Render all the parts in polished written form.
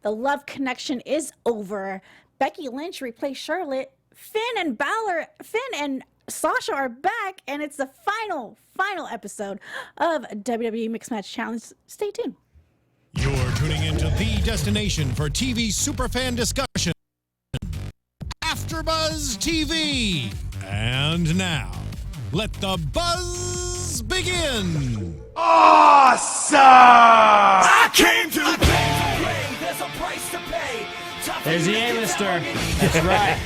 The love connection is over. Becky Lynch replaced Charlotte. Finn and Sasha are back, and it's the final episode of WWE Mixmatch-Challenge. Stay tuned. You're tuning into the destination for TV superfan discussion, AfterBuzz TV. And now, let the buzz begin. Awesome! I came to play. There's a price to pay. There's the A-lister. That's right.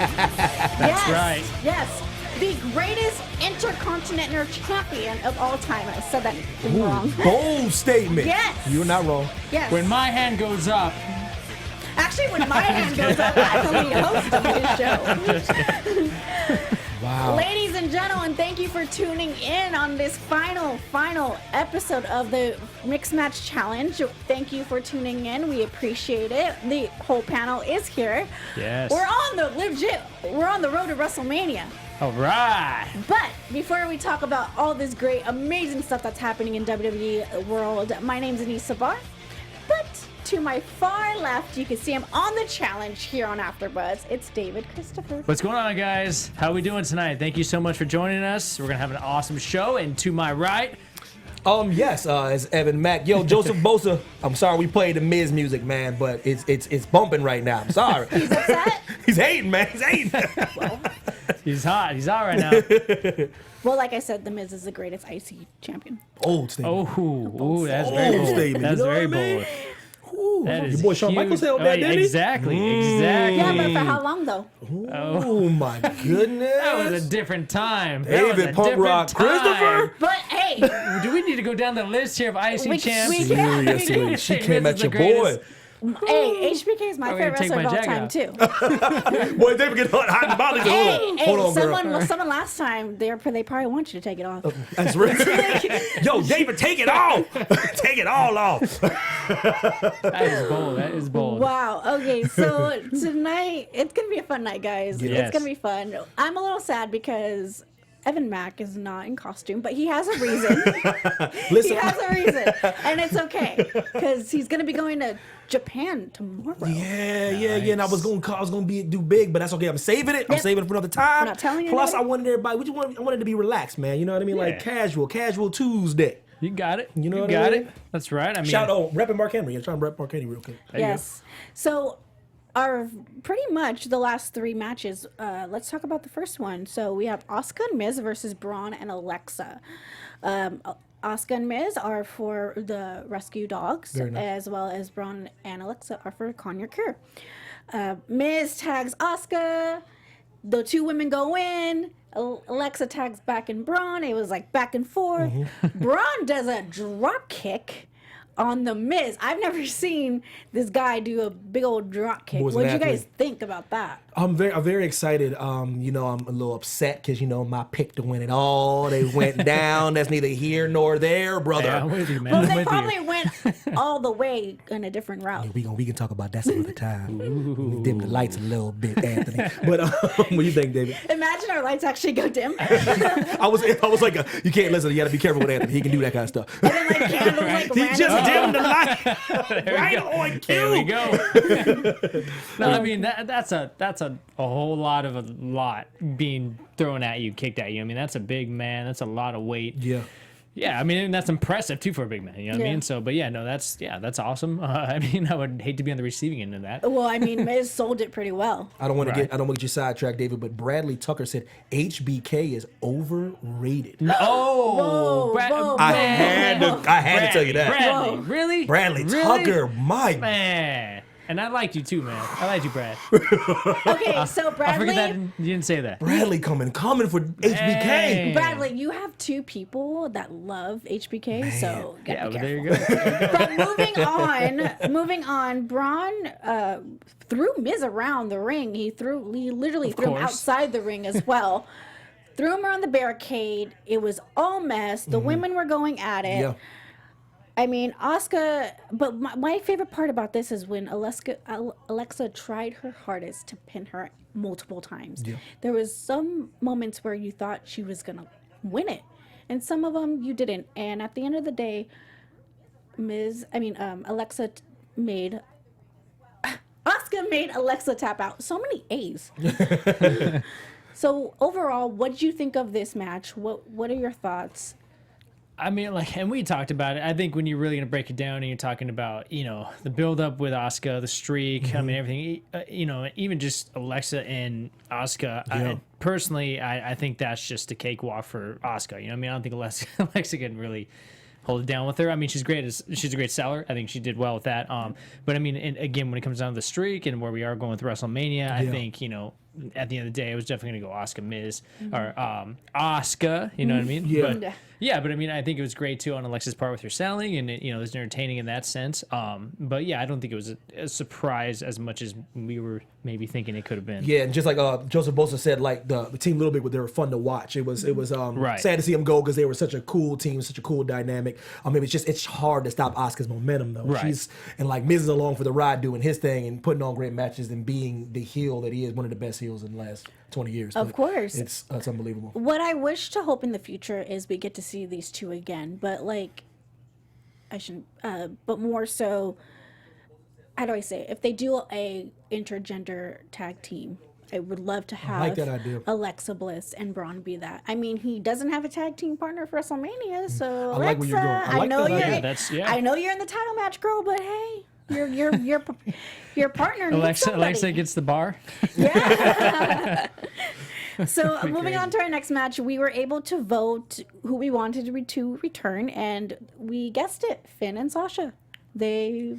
That's right. Yes. The greatest intercontinental champion of all time. I said that wrong. Bold statement. Yes. You're not wrong. Yes. When my hand goes up. Actually, when my hand goes up, I'm the lead host of this show. Wow. Ladies and gentlemen, thank you for tuning in on this final episode of the Mixmatch-Challenge. Thank you for tuning in. We appreciate it. The whole panel is here. Yes. We're on the road to WrestleMania. All right. But before we talk about all this great, amazing stuff that's happening in WWE world, my name's Anissa Barr. But to my far left, you can see him on the challenge here on AfterBuzz. It's David Christopher. What's going on, guys? How we doing tonight? Thank you so much for joining us. We're gonna have an awesome show. And to my right, Yes, it's Evan Mack. Yo, Joseph Bosa. I'm sorry we played the Miz music, man, but it's bumping right now. I'm sorry. He's upset? He's hating, man. He's hating. Well, he's hot. He's hot right now. well, like I said, The Miz is the greatest IC champion. Old statement. Oh, that's Bold very bold. statement. That's You know very what I mean? bold. Ooh, That is your boy Shawn huge. Michaels held that, didn't he? Exactly. Yeah, but for how long, though? Oh, my goodness. That was a different time. David Punk Rock Christopher. But, hey. Do we need to go down the list here of IC champs? we can. Seriously, she Miz came is at the your greatest. boy. Hey, HBK is my I'm gonna favorite take wrestler my of all jacket time, off. too. Boy, David get hot and bothered. Hold on, girl. Someone last time, they probably want you to take it off. That's right. Yo, David, take it off. Take it all off. That is bold. That is bold. Wow. Okay, so tonight, it's going to be a fun night, guys. Yes. It's going to be fun. I'm a little sad because Evan Mack is not in costume, but he has a reason. Listen, He has a reason. And it's okay, because he's going to be going to Japan tomorrow. Yeah. And I was gonna do big, but that's okay. I'm saving it. I'm Yep. saving it for another time. We're not telling Plus, anybody. I wanted everybody. I wanted to be relaxed, man. You know what I mean? Like Yeah. casual Tuesday. You got it. You know you what I got mean? it. That's right. I mean, Shout out, repping Mark Henry. I'm trying to rep Mark Henry real quick. there you go. Yes. So, our pretty much the last three matches. Let's talk about the first one. So we have Asuka and Miz versus Braun and Alexa. Asuka and Miz are for the Rescue Dogs, Very nice. as well as Braun and Alexa are for Con Your Cure. Miz tags Asuka. The two women go in. Alexa tags back in Braun. It was like back and forth. Mm-hmm. Braun does a drop kick on the Miz. I've never seen this guy do a big old drop kick. Boy's What an did you guys athlete. think about that? I'm very excited. I'm a little upset because my pick to win it all. They went down. That's neither here nor there, brother. Yeah, I'm with you, man. Well, I'm they with probably went all the way in a different route. We can talk about that some other time. We dim the lights a little bit, Anthony. But what do you think, David? Imagine our lights actually go dim. I was like, you can't listen. You got to be careful with Anthony. He can do that kind of stuff. And then like candles like He just random. dimmed the light. Right on cue. There we go. No, I mean that's a whole lot of a lot being thrown at you, kicked at you. I mean that's a big man. That's a lot of weight. Yeah. Yeah, I mean and that's impressive too for a big man. You know what I Yeah. mean? So, but yeah, no, that's awesome. I mean, I would hate to be on the receiving end of that. Well, I mean, Miz sold it pretty well. I don't want Right. to get you sidetracked, David, but Bradley Tucker said HBK is overrated. Oh, whoa, I whoa. had to tell you that. Bradley, Whoa. really? Bradley Really? Tucker, my Man. And I liked you too, man. I liked you, Brad. Okay, so I forget that Bradley, you didn't say that. Bradley coming for HBK. Hey. Bradley, you have two people that love HBK, so gotta Yeah, be but there careful. you go. But moving on, Braun threw Miz around the ring. He literally threw him course. outside the ring as well. Threw him around the barricade. It was all mess. The women were going at it. Yeah. I mean, Asuka, but my favorite part about this is when Alexa tried her hardest to pin her multiple times. Yeah. There was some moments where you thought she was going to win it, and some of them you didn't. And at the end of the day, Alexa made Asuka made Alexa tap out. So many A's. So overall, what did you think of this match? What are your thoughts? I mean, like, and we talked about it. I think when you're really going to break it down and you're talking about, you know, the build up with Asuka, the streak, I mean, everything, you know, even just Alexa and Asuka, personally, I think that's just a cakewalk for Asuka. You know what I mean? I don't think Alexa can really hold it down with her. I mean, she's great. She's a great seller. I think she did well with that. But I mean, and again, when it comes down to the streak and where we are going with WrestleMania, I think, you know, at the end of the day, it was definitely going to go Asuka Miz or Asuka. You know what I mean? Yeah. But, yeah, but I mean, I think it was great too on Alexa's part with her selling, and it, you know, it was entertaining in that sense. But yeah, I don't think it was a surprise as much as we were maybe thinking it could have been. Yeah, and just like Joseph Bosa said, like the team Little Big, they were fun to watch. It was Right. sad to see them go because they were such a cool team, such a cool dynamic. Maybe it's hard to stop Asuka's momentum though. Right. And like Miz is along for the ride, doing his thing and putting on great matches and being the heel that he is, one of the best heels in the last 20 years. Of course. It's unbelievable. What I wish to hope in the future is we get to see these two again, but like, I shouldn't, but more so, how do I say it? If they do a intergender tag team, I would love to have like that idea. Alexa Bliss and Braun be that. I mean, he doesn't have a tag team partner for WrestleMania, so I like where Alexa, you're going. I like know that you're, idea. I know you're in the title match, girl, but hey, your partner needs somebody. Alexa gets the bar. So moving on to our next match, we were able to vote who we wanted to return, and we guessed it, Finn and Sasha. They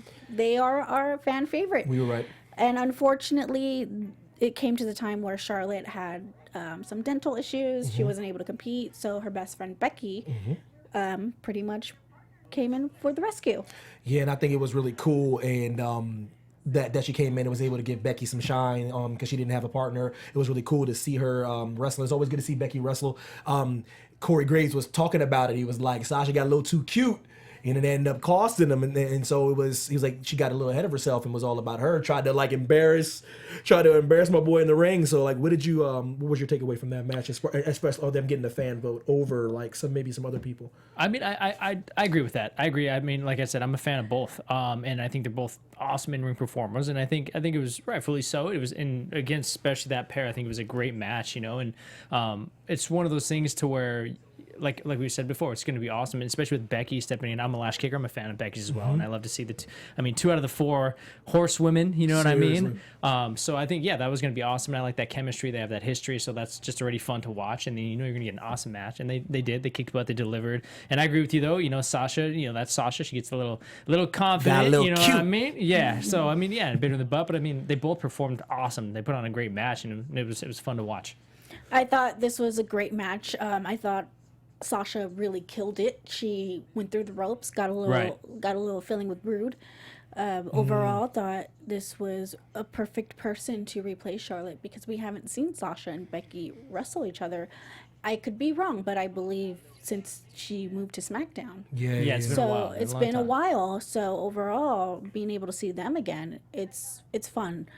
are our fan favorite. We were right. And unfortunately, it came to the time where Charlotte had some dental issues. She wasn't able to compete, so her best friend Becky pretty much came in for the rescue. Yeah, and I think it was really cool, and that she came in and was able to give Becky some shine because she didn't have a partner. It was really cool to see her wrestle. It's always good to see Becky wrestle. Corey Graves was talking about it. He was like, Sasha got a little too cute, and it ended up costing him. And so he was like, she got a little ahead of herself and was all about her. Tried to embarrass my boy in the ring. So like, what was your takeaway from that match, especially them getting the fan vote over like maybe some other people? I mean, I agree with that. I agree. I mean, like I said, I'm a fan of both, and I think they're both awesome in-ring performers, and I think it was rightfully so. It was against especially that pair. I think it was a great match, you know, and it's one of those things to where. Like we said before, it's going to be awesome, and especially with Becky stepping in. I'm a lash kicker. I'm a fan of Becky's as well, and I love to see 2 out of the 4 horsewomen. You know what Seriously. I mean? So I think that was going to be awesome. And I like that chemistry. They have that history, so that's just already fun to watch. And then you're going to get an awesome match, and they did. They kicked butt. They delivered. And I agree with you though. You know, Sasha. You know, that's Sasha. She gets a little confident. That little you know cute. what I mean? Yeah. So I mean, a bit in the butt, but I mean, they both performed awesome. They put on a great match, and it was fun to watch. I thought this was a great match. I thought Sasha really killed it. She went through the ropes, got a little feeling with Brood. Overall, thought this was a perfect person to replace Charlotte because we haven't seen Sasha and Becky wrestle each other. I could be wrong, but I believe since she moved to SmackDown. Yeah, it's been a while. It's been a while. So overall, being able to see them again, it's fun.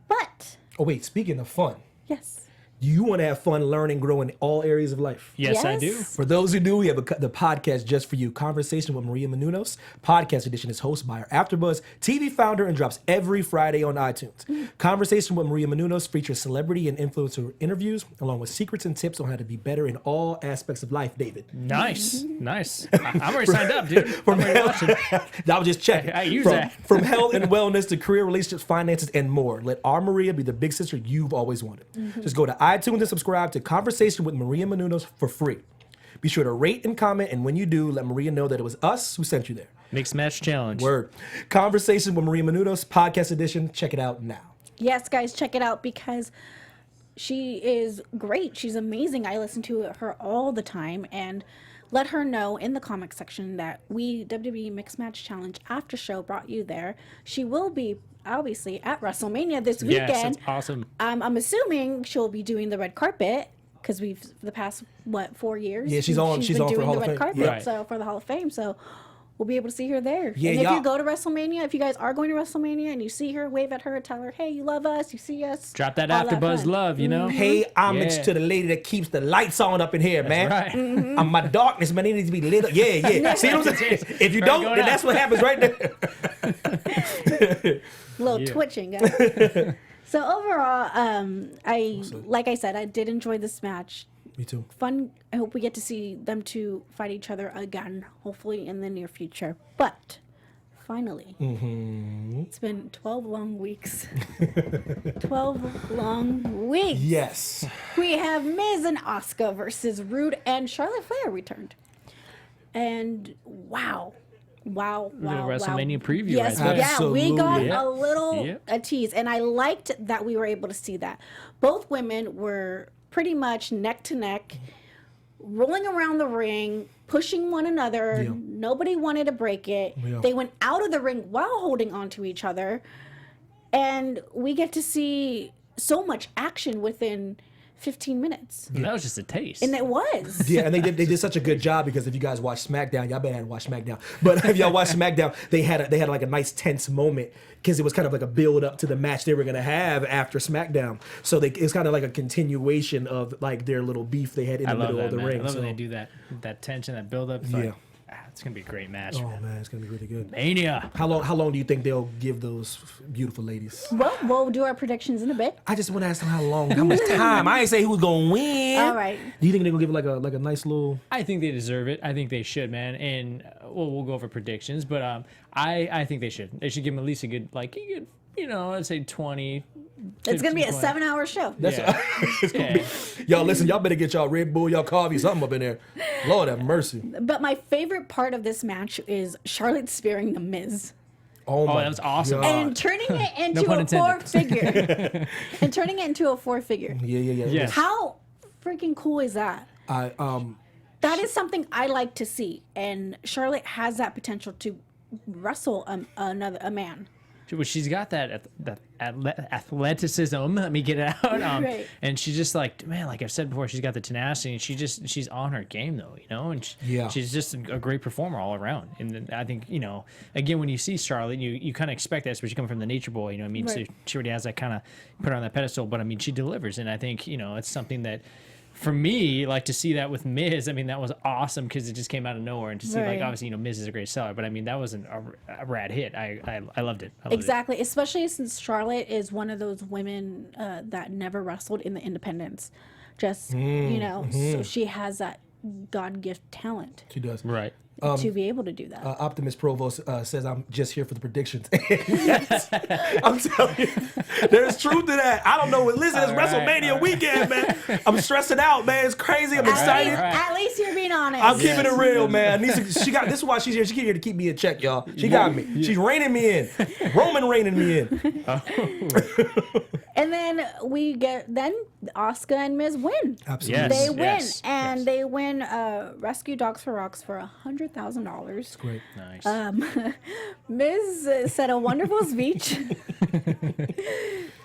But Oh wait, speaking of fun, yes. you want to have fun, learning, growing in all areas of life. Yes, I Yes. do. For those who do, we have the podcast just for you. Conversation with Maria Menounos. Podcast edition is hosted by our AfterBuzz TV founder and drops every Friday on iTunes. Conversation with Maria Menounos features celebrity and influencer interviews, along with secrets and tips on how to be better in all aspects of life, David. Nice. I'm already signed up, dude. I'm already watching. I was just checking. I use from, that. From health and wellness to career, relationships, finances, and more. Let our Maria be the big sister you've always wanted. Just go to iTunes and subscribe to Conversation with Maria Menounos for free. Be sure to rate and comment, and when you do, let Maria know that it was us who sent you there. Mixmatch-Challenge. Word. Conversation with Maria Menounos, podcast edition. Check it out now. Yes, guys, check it out because she is great. She's amazing. I listen to her all the time, and let her know in the comment section that we WWE Mixmatch-Challenge after show brought you there. She will be obviously at WrestleMania this weekend. Yes, that's awesome. I'm assuming she'll be doing the red carpet because we've for the past 4 years. Yeah, she's on been for doing Hall the of red Fame. carpet. Yeah. Right. So for the Hall of Fame, so we'll be able to see her there. Yeah, and if y'all- you go to WrestleMania, if you guys are going to WrestleMania and you see her, wave at her, tell her, hey, you love us, you see us. Drop that all AfterBuzz fun. love, you know? Pay homage Yeah. to the lady that keeps the lights on up in here, man. right. My darkness, man, it needs to be lit up. Yeah. See what I'm saying? If you Right, don't, go then down. that's what happens right there. Little twitching, guys. So overall, like I said, I did enjoy this match. Me too. Fun. I hope we get to see them two fight each other again, hopefully in the near future. But finally, it's been 12 long weeks. 12 long weeks. Yes. We have Miz and Asuka versus Rude and Charlotte Flair returned. And wow. Wow. WrestleMania preview Yes, right there. yeah, we got Absolutely. a little a tease. And I liked that we were able to see that. Both women were pretty much neck to neck, rolling around the ring, pushing one another. Yeah. Nobody wanted to break it. Yeah. They went out of the ring while holding on to each other. And we get to see so much action within 15 minutes. That was just a taste. And it was. Yeah, and they did such a good job because if you guys watch SmackDown, y'all better watch SmackDown. But if y'all watch SmackDown, they had like a nice tense moment because it was kind of like a build up to the match they were gonna have after SmackDown. So it's kind of like a continuation of like their little beef they had in the middle of the ring. I love So- when they do that tension, that build up. Yeah. It's gonna be a great match. Oh man, it's gonna be really good. Mania. How long do you think they'll give those beautiful ladies? Well, we'll do our predictions in a bit. I just want to ask them how much time. I ain't say who's gonna win. All right. Do you think they're gonna give it like a nice little? I think they deserve it. I think they should, man. And we'll go over predictions, but I think they should. They should give them at least a good I'd say 20. It's going to be a 15, 20. 7-hour show. Yeah. Y'all listen. Y'all better get y'all Red Bull, y'all coffee, something up in there. Lord have mercy. But my favorite part of this match is Charlotte spearing the Miz. Oh my that was awesome. God. And turning it into pun a intended. 4-figure. And turning it into a 4-figure. Yeah. Yes. How freaking cool is that? I That is something I like to see. And Charlotte has that potential to wrestle a man. Well, she's got that athleticism. Let me get it out. Right. And she's just like, man, like I've said before, she's got the tenacity, and she's on her game though, and she's just a great performer all around. And then I think again, when you see Charlotte, you kind of expect that, especially coming from the Nature Boy. I mean, Right. so she already has that kind of put her on that pedestal, but I mean, she delivers, and I think it's something that. For me, like to see that with Miz, I mean, that was awesome because it just came out of nowhere. And to see, like, Right. obviously, Miz is a great seller, but I mean, that was a rad hit. I loved it. I loved Exactly. Especially since Charlotte is one of those women that never wrestled in the independents. Just, so she has that God gift talent she does. it. Right. to be able to do that. Optimus Provost says I'm just here for the predictions. Yes, I'm telling you, there's truth to that. I don't know. Listen, it's WrestleMania weekend, man. I'm stressing out, man. It's crazy. I'm excited. At least you're being honest. I'm keeping it real, man. She got this is why she's here. She's here to keep me in check, y'all. She got me. She's reining me in. Roman reining me in. And then Asuka and Miz win. Absolutely. Yes. They win, they win Rescue Dogs for Rocks for $100,000. Great. Nice. Miz said a wonderful speech.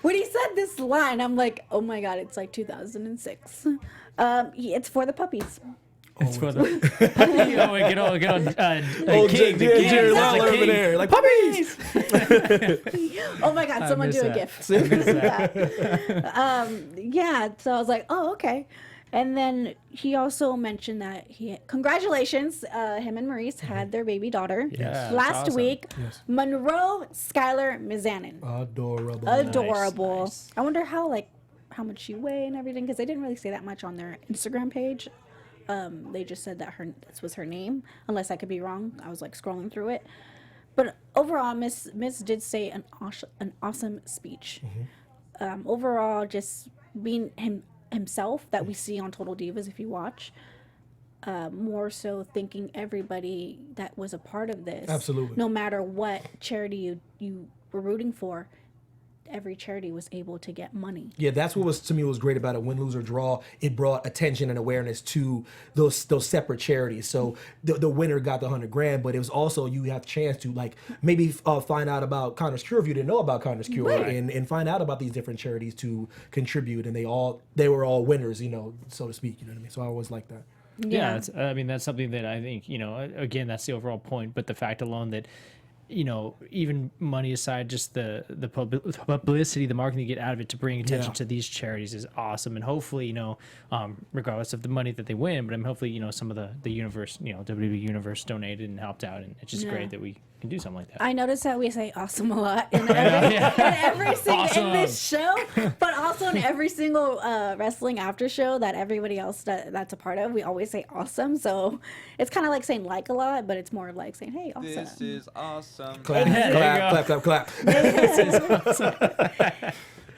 When he said this line, I'm like, oh my god, it's like 2006. It's for the puppies. It's for the get on Jerry Lawler over there, like puppies. Oh my god, someone miss do a that. gift. Yeah, so I was like, oh, okay. And then he also mentioned that congratulations, him and Maurice had their baby daughter Yes. last Awesome. week. Yes. Monroe Skylar Mizanin. Adorable. Adorable. Nice. I wonder how much she weigh and everything, because they didn't really say that much on their Instagram page. They just said that this was her name, unless I could be wrong. I was like scrolling through it. But overall, Miss did say an awesome speech. Overall, just being himself that we see on Total Divas if you watch. More so thanking everybody that was a part of this. Absolutely. No matter what charity you were rooting for, every charity was able to get money. Yeah, that's what was to me was great about it. Win, lose, or draw, it brought attention and awareness to those separate charities. So the winner got the $100,000, but it was also you have a chance to maybe find out about Connor's Cure if you didn't know about Connor's Cure, Right. and find out about these different charities to contribute, and they were all winners, so to speak. You know what I mean? So I always like that. Yeah, that's something that I think, again, that's the overall point. But the fact alone that you know, even money aside, just the publicity, the marketing you get out of it to bring attention to these charities is awesome. And hopefully, you know, regardless of the money that they win, but hopefully, you know, some of the universe, you know, WWE universe donated and helped out, and it's just great that we can do something like that. I noticed that we say awesome a lot in every single in this show, but also in every single wrestling after show that everybody else that's a part of. We always say awesome, so it's kind of like saying like a lot, but it's more like saying, hey, awesome. This is awesome. Clap, clap, clap, clap, clap.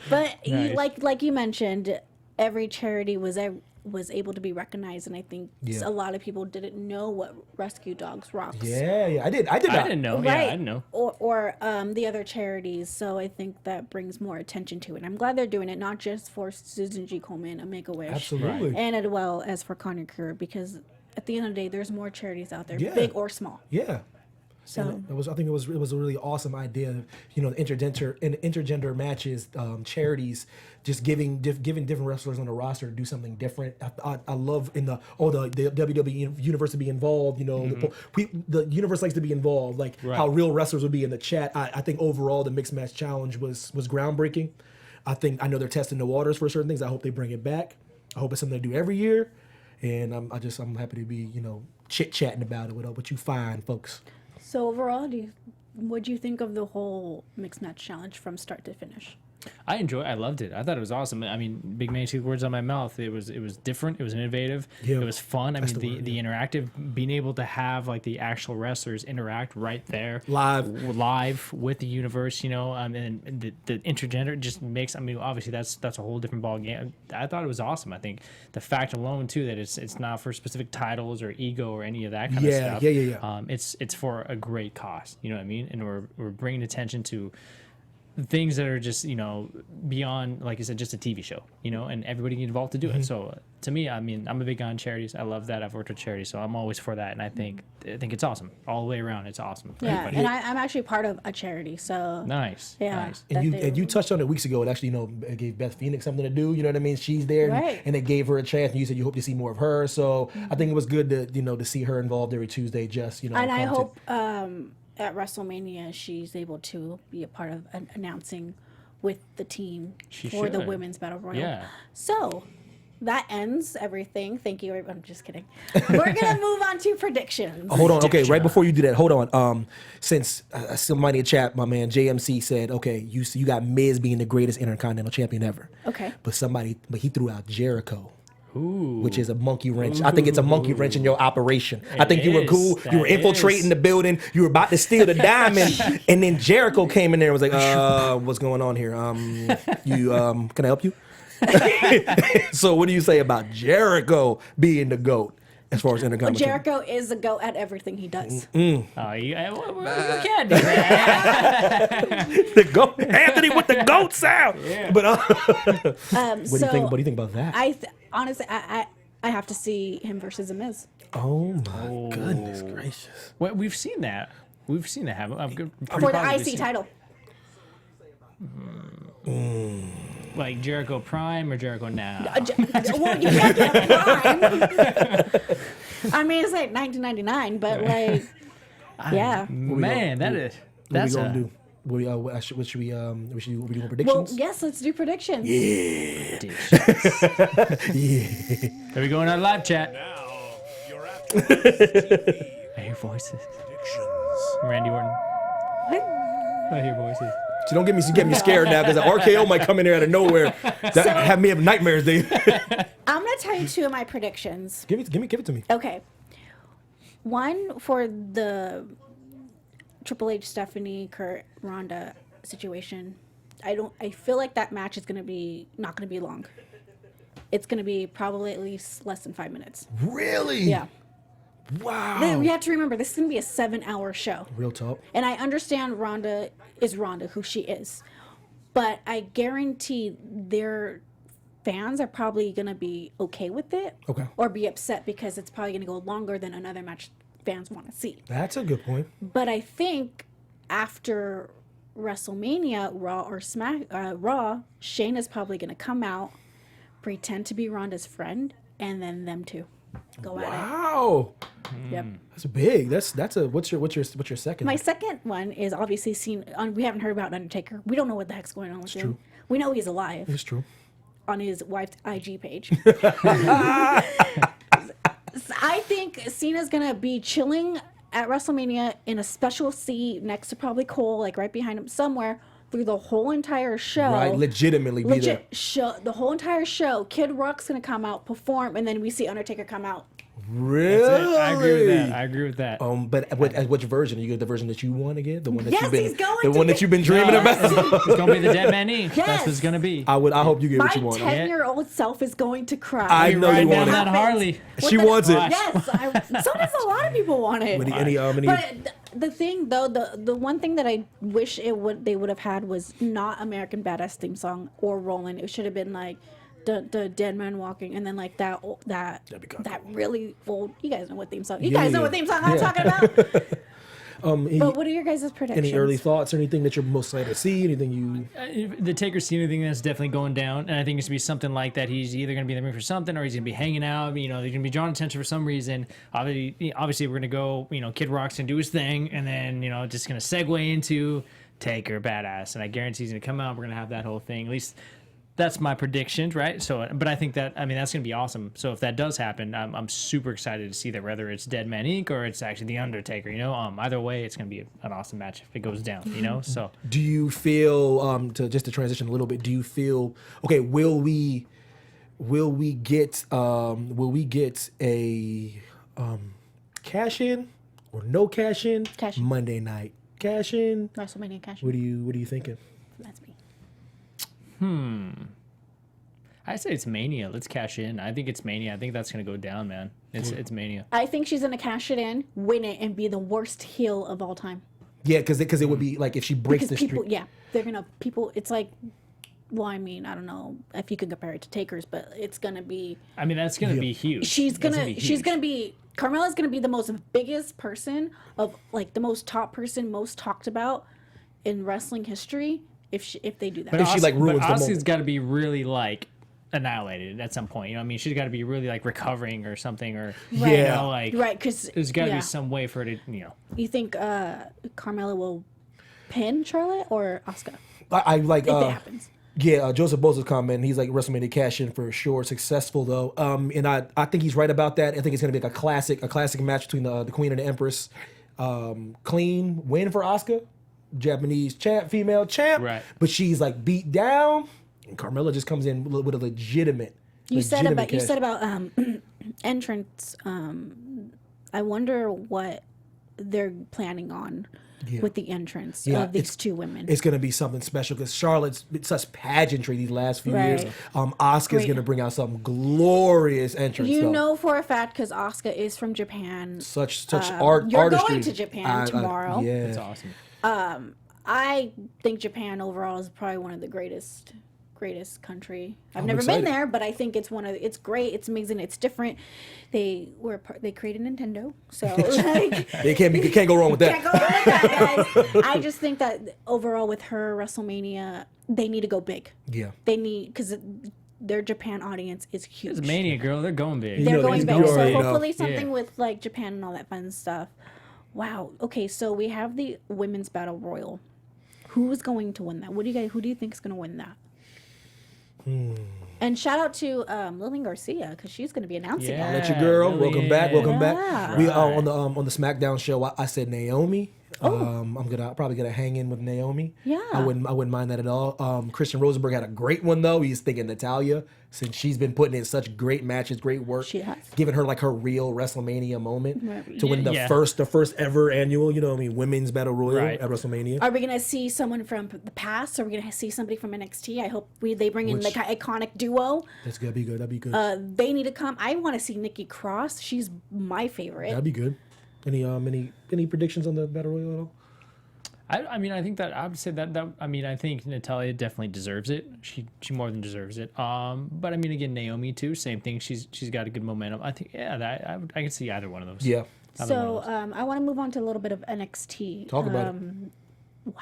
But Nice. like you mentioned, every charity was able to be recognized, and I think Yeah. a lot of people didn't know what Rescue Dogs rocks. Yeah, I did I that. didn't know. Right. Yeah, I didn't know. Or the other charities. So I think that brings more attention to it. I'm glad they're doing it, not just for Susan G. Komen and Make-A-Wish. Absolutely. And as well as for Conor Kerr, because at the end of the day, there's more charities out there, Yeah. big or small. Yeah. So I think it was a really awesome idea. You know, intergender matches, charities, just giving different wrestlers on the roster to do something different. I love in the WWE universe to be involved. You know, the universe likes to be involved, like how real wrestlers would be in the chat. I think overall the Mixmatch-Challenge was groundbreaking. I know they're testing the waters for certain things. I hope they bring it back. I hope it's something they do every year, and I'm happy to be chit chatting about it with what you find, folks. So overall, what do you think of the whole Mixmatch-Challenge from start to finish? I loved it. I thought it was awesome. I mean, big man took words out of my mouth. It was different. It was innovative. Yeah. It was fun. I mean, the the interactive, being able to have like the actual wrestlers interact right there, live with the universe, you know, and the intergender just makes. I mean, obviously that's a whole different ball game. I thought it was awesome. I think the fact alone too that it's not for specific titles or ego or any of that kind of stuff. Yeah. It's for a great cause. You know what I mean? And we're bringing attention to things that are just, you know, beyond, like I said, just a TV show, you know, and everybody get involved to do it. So to me, I mean, I'm a big guy on charities. I love that. I've worked with charities, so I'm always for that. And I think it's awesome all the way around. It's awesome. For Yeah, everybody. and I'm actually part of a charity, so Nice. yeah. Nice. And you touched on it weeks ago. It actually, it gave Beth Phoenix something to do. You know what I mean? She's there, Right. and it gave her a chance. And you said you hope to see more of her. So I think it was good to to see her involved every Tuesday. Just And I content. hope at WrestleMania she's able to be a part of announcing with the team She for the should. Women's Battle Royal. Yeah. So that ends everything. Thank you. I'm just kidding. We're gonna move on to predictions. Hold on. Okay, right before you do that, hold on. Since somebody in chat, my man JMC said, okay, you got Miz being the greatest Intercontinental Champion ever. Okay. But he threw out Jericho. Which is a monkey wrench. I think it's a monkey wrench in your operation. I think you were cool. That You were infiltrating is. the building. You were about to steal the diamond, and then Jericho came in there and was like, "What's going on here? Can I help you?" So, what do you say about Jericho being the GOAT as far as Intercontinental? Jericho is a go at everything he does. Oh, you can't do that. The GOAT, Anthony with the GOAT sound. But what do you think? What do you think about that? Honestly, I have to see him versus The Miz. Oh my goodness gracious! Well, we've seen that. We've seen that happen. For the IC title. Like Jericho Prime or Jericho Now? Well, you can't get Prime. I mean, it's like 1999, but like, yeah. Man, that's What we gonna do? What should we doing Well, predictions? yes, let's do predictions. Are we going on live chat? Now, your AfterBuzz TV I hear voices. predictions. Randy Orton. I hear voices. So don't get me scared now because RKO might come in there out of nowhere. Have me have nightmares, Dave. I'm gonna tell you two of my predictions. give it to me. Okay. One for the Triple H, Stephanie, Kurt, Ronda situation. I feel like that match is not gonna be long. It's gonna be probably at least less than 5 minutes. Really? Yeah. Wow. We have to remember this is gonna be a 7-hour show. Real talk. And I understand Ronda is Ronda, who she is. But I guarantee their fans are probably going to be okay with it. Okay. Or be upset because it's probably going to go longer than another match fans want to see. That's a good point. But I think after WrestleMania, Raw, Shayna's probably going to come out, pretend to be Ronda's friend, and then them two go at it. Wow. Yep. That's big. That's a what's your second? My second one is obviously seen on. We haven't heard about Undertaker. We don't know what the heck's going on with him. true. We know he's alive It's true. on his wife's IG page. I think Cena's gonna be chilling at WrestleMania in a special seat next to probably Cole, like right behind him somewhere, through the whole entire show. Right, legitimately be there. Show the whole entire show. Kid Rock's gonna come out, perform, and then we see Undertaker come out. Really? I agree with that. But which version? Are you get the version that you want to get? The one that Yes, you've been, he's going the to one get- that you've been dreaming about. It's gonna be the Dead Man Inc. Yes. That's what it's gonna be. I hope you get My what you want. 10-year-old self is going to cry. I know Ride you down want that it. Harley. She wants it. Yes, so does a lot of people want it. Any But the thing though, the one thing that I wish they would have had was not American Badass theme song or Rollin'. It should have been like the Dead Man Walking, and then like that That'd be kinda cool. really old. You guys know what theme song? You Yeah, guys know yeah. what theme song I'm talking about. But what are your guys' predictions? any early thoughts or anything that you're most excited to see? Anything you? The Taker Cena thing that's definitely going down, and I think it's gonna be something like that. He's either gonna be in the ring for something, or he's gonna be hanging out. You know, they're gonna be drawing attention for some reason. Obviously, we're gonna go. You know, Kid Rock's gonna do his thing, and then just gonna segue into Taker Badass, and I guarantee he's gonna come out. We're gonna have that whole thing. At least that's my prediction, right? So, but I think that's gonna be awesome. So if that does happen, I'm super excited to see that, whether it's Dead Man Inc. or it's actually the Undertaker. Either way, it's gonna be an awesome match if it goes down. So. Do you feel to transition a little bit? Do you feel okay? Will we get a cash in or no cash in? Cash in. Monday night cash in. WrestleMania cash. What are you thinking? That's me. I say it's Mania. Let's cash in. I think it's Mania. I think that's gonna go down, man. It's Mania. I think she's gonna cash it in, win it, and be the worst heel of all time. Yeah, because it would be like if she breaks Because the people, streak. yeah, they're gonna It's like, well, I mean, I don't know if you can compare it to Taker's, but it's gonna be. I mean, that's gonna be huge. She's That's gonna huge. be. Carmella's gonna be the most biggest person of like the most top person, most talked about in wrestling history. If they do that, If she, like, ruins the Asuka's moment. got to be really like annihilated at some point. I mean, she's got to be really like recovering or something, or Yeah. like right? Because there's got to be some way for her to You think Carmella will pin Charlotte or Asuka I like. if it happens? Yeah, Joseph Boza's comment. He's like WrestleMania cash in for sure. Successful though, and I think he's right about that. I think it's gonna be like a classic match between the Queen and the Empress. Clean win for Asuka, Japanese female champ. Right. But she's like beat down, and Carmella just comes in with a legitimate. You said cash. about entrance. I wonder what they're planning on with the entrance Yeah, of these two women. It's gonna be something special because Charlotte's been such pageantry these last few years. Right. Asuka's Great. gonna bring out some glorious entrance. You though. know for a fact because Asuka is from Japan. such art. You're artistry. going to Japan tomorrow. Yeah, It's awesome. I think Japan overall is probably one of the greatest country. I've never excited. been there, but I think it's great. It's amazing. It's different. They created Nintendo, so like They can't go wrong with that. can't go wrong with that, guys. I just think that overall with her WrestleMania, they need to go big. Yeah. They need because their Japan audience is huge. It's Mania, girl. They're going big. They're know, going you big. So already know. hopefully something Yeah. with like Japan and all that fun stuff. Wow. Okay, so we have the women's battle royal. Who is going to win that? Who do you think is going to win that? And shout out to Lillian Garcia because she's going to be announcing Yeah. it. That's your girl. Welcome back. Welcome Yeah. back. We on the SmackDown show. I said Naomi. I'm probably gonna hang in with Naomi. Yeah. I wouldn't mind that at all. Christian Rosenberg had a great one though. He's thinking Natalia since she's been putting in such great matches, great work. She has. Giving her like her real WrestleMania moment Right. to win the Yeah. first ever annual. Women's Battle Royal Right. at WrestleMania. Are we going to see someone from the past? Are we going to see somebody from NXT? I hope they bring in Which- like an iconic duo. That's gonna be good. That'd be good. They need to come. I want to see Nikki Cross. She's my favorite. That'd be good. Any predictions on the Battle Royal at all? I mean, I think that I would say that I think Natalia definitely deserves it. She more than deserves it. But I mean, again, Naomi too. Same thing. She's got a good momentum. I think I can see either one of those. Yeah. Either one of So those. I want to move on to a little bit of NXT. Talk about it. Wow.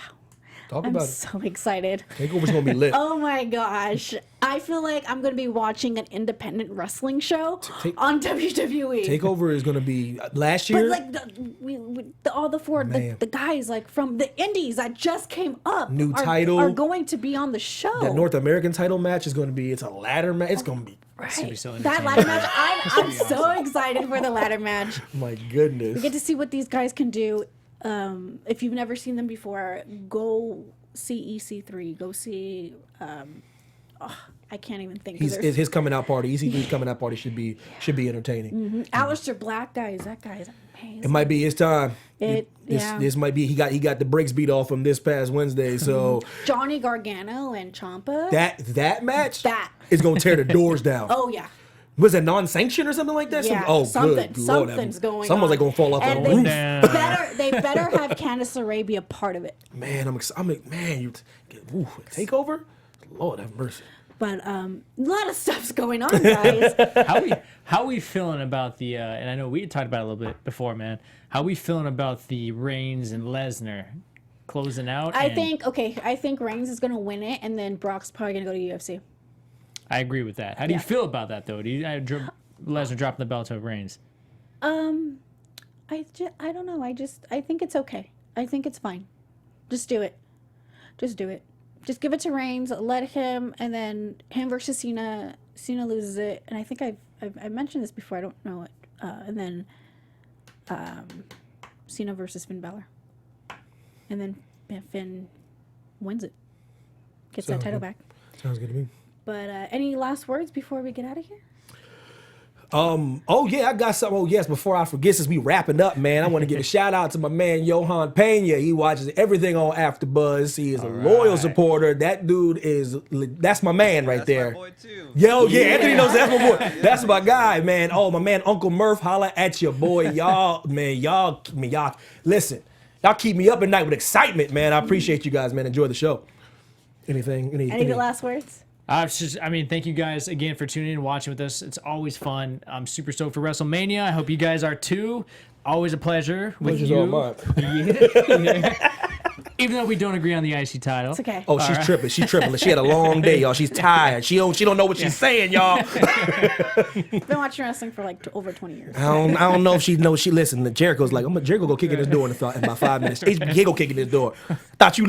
Talk I'm about it. so excited. Takeover's gonna be lit. Oh my gosh. I feel like I'm going to be watching an independent wrestling show on WWE. Takeover is gonna be last But year. like all the four, Man. the guys like from the indies that just came up New are, title. are going to be on the show. That North American title match is gonna be. It's a ladder match. It's gonna be. Right. gonna be so That entertaining. ladder match, I'm so excited for the ladder match. My goodness. We get to see what these guys can do. If you've never seen them before, go see EC3. Go see. I can't even think. 'Cause there's- His coming out party. EC3's coming out party should be entertaining. Aleister Black, guys. That guy is amazing. It might be his time. Yeah. This might be. He got the brakes beat off him this past Wednesday. So Johnny Gargano and Ciampa. that match That. is gonna tear the doors down. Oh yeah. Was it non-sanctioned or something like that? Yeah, Good something's Lord, going someone's on. like gonna fall off And the they roof. they better have Candice LeRae be a part of it. Man, man, takeover. Lord have mercy. But a lot of stuff's going on, guys. How we feeling about the? And I know we had talked about it a little bit before, man. How we feeling about the Reigns and Lesnar closing out? I and think Reigns is gonna win it, and then Brock's probably gonna go to UFC. I agree with that. How do you Yeah. feel about that though? Do you Lesnar dropping the belt to Reigns? I don't know. I think it's okay. I think it's fine. Just do it. Just do it. Just give it to Reigns. Let him, and then him versus Cena. Cena loses it, and I think I've mentioned this before. I don't know it. And then Cena versus Finn Balor, and then Finn wins it, gets that Sounds title good. back. Sounds good to me. But any last words before we get out of here? Oh yeah, I got something. Oh yes, before I forget, since we wrapping up, man, I want to give a shout out to my man Johan Pena. He watches everything on AfterBuzz. He is a loyal supporter. That dude that's my man right there. My boy too. Yo, yeah, Anthony knows that's my boy. That's my guy, man. Oh, my man, Uncle Murph, holla at your boy. Y'all, listen, y'all keep me up at night with excitement, man. I appreciate you guys, man. Enjoy the show. Anything? Any last words? Thank you guys again for tuning in and watching with us. It's always fun. I'm super stoked for WrestleMania. I hope you guys are too. Always a pleasure with Pleasure's you. all mine. Even though we don't agree on the IC title. It's okay. Oh, she's tripping. She's tripping. She had a long day, y'all. She's tired. She don't know what she's saying, y'all. I've been watching wrestling for like over 20 years. I don't know if she knows. She listen. Jericho's like, Jericho go kick in this door in about 5 minutes. He go kick in this door. I thought you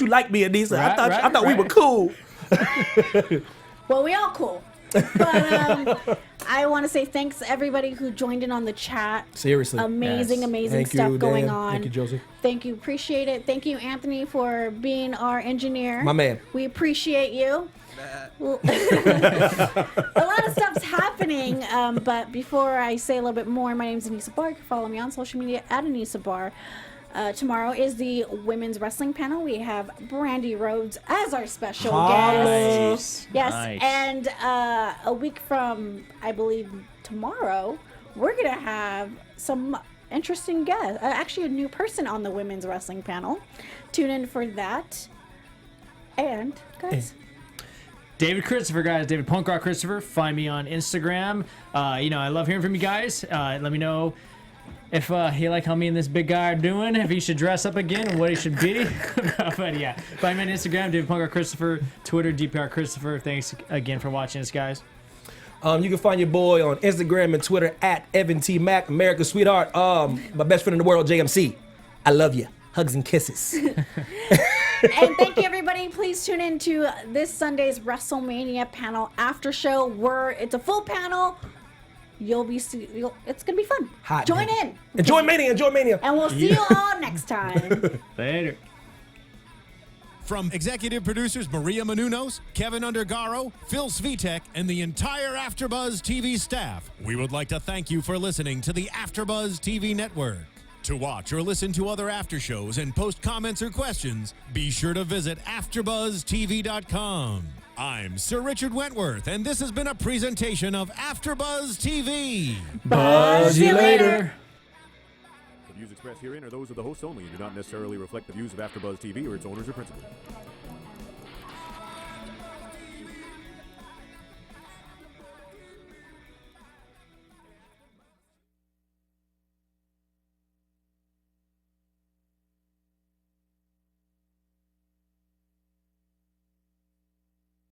liked me, Anissa. I thought we were cool. Well, we all cool. But I want to say thanks to everybody who joined in on the chat. Seriously. Amazing Thank stuff you, going Dan. on. Thank you, Joseph. Thank you. Appreciate it. Thank you, Anthony, for being our engineer. My man. We appreciate you. A lot of stuff's happening, but before I say a little bit more, my name is Anissa Barr. You can follow me on social media at Anissa Barr. Tomorrow is the women's wrestling panel. We have Brandy Rhodes as our special guest. Yes, Nice. and a week from, I believe, tomorrow, we're going to have some interesting guests. Actually, a new person on the women's wrestling panel. Tune in for that. And, guys... David Christopher, guys. David Punk Rock Christopher. Find me on Instagram. I love hearing from you guys. Let me know if you like how me and this big guy are doing, if he should dress up again and what he should be. But yeah, find me on Instagram, David Punk Rock Christopher, Twitter, DPR Christopher. Thanks again for watching us, guys. You can find your boy on Instagram and Twitter at Evan T. Mack, America's sweetheart. My best friend in the world, JMC. I love you. Hugs and kisses. And thank you, everybody. Please tune in to this Sunday's WrestleMania panel after show. It's a full panel. It's gonna be fun. Hot, Join man. in. Enjoy Mania. And we'll see you all next time. Later. From executive producers Maria Menounos, Keven Undergaro, Phil Svitek, and the entire AfterBuzz TV staff, we would like to thank you for listening to the AfterBuzz TV network. To watch or listen to other after shows and post comments or questions, be sure to visit AfterBuzzTV.com. I'm Sir Richard Wentworth, and this has been a presentation of AfterBuzz TV. Buzz you later. The views expressed herein are those of the hosts only and do not necessarily reflect the views of AfterBuzz TV or its owners or principals.